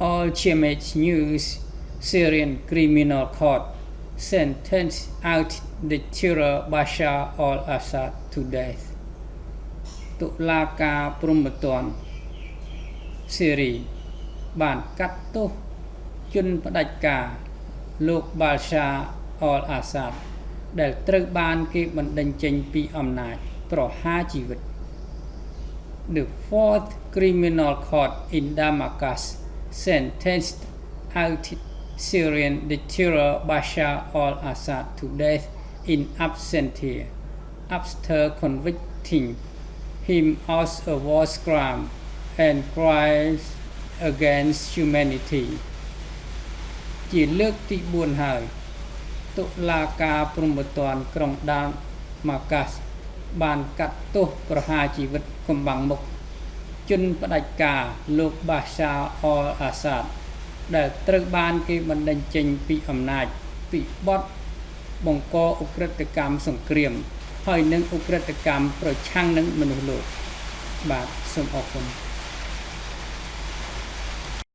Ultimate News Syrian Criminal Court sentenced out the terror Bashar al-Assad to death តុលាការព្រហ្មទណ្ឌស៊េរីបានកាត់ទោសជនផ្ដាច់ការលោក Bashar al-Assad ដែលត្រូវបានគេបណ្តេញចេញពីអំណាចប្រហារជីវិត The Fourth Criminal Court in Damascus sentenced out Syrian dictator Bashar al-Assad to death in absentia after convicting him of a war crime and crimes against humanity ជាលើកទី4ហើយតុលាការព្រហ្មទណ្ឌក្រុងដាម៉ាកាសបានកាត់ទោសប្រហារជីវិតកំបាំងមុខជនផ្ដាច់ការលោក Bashar al-Assad ដែលត្រូវបានគេបណ្តេញចេញពីអំណាចពីបទបង្កឧក្រិដ្ឋកម្មសង្គ្រាមហើយនិងឧក្រិដ្ឋកម្មប្រឆាំងនឹងមនុស្សលោកបាទសូមអរគុណ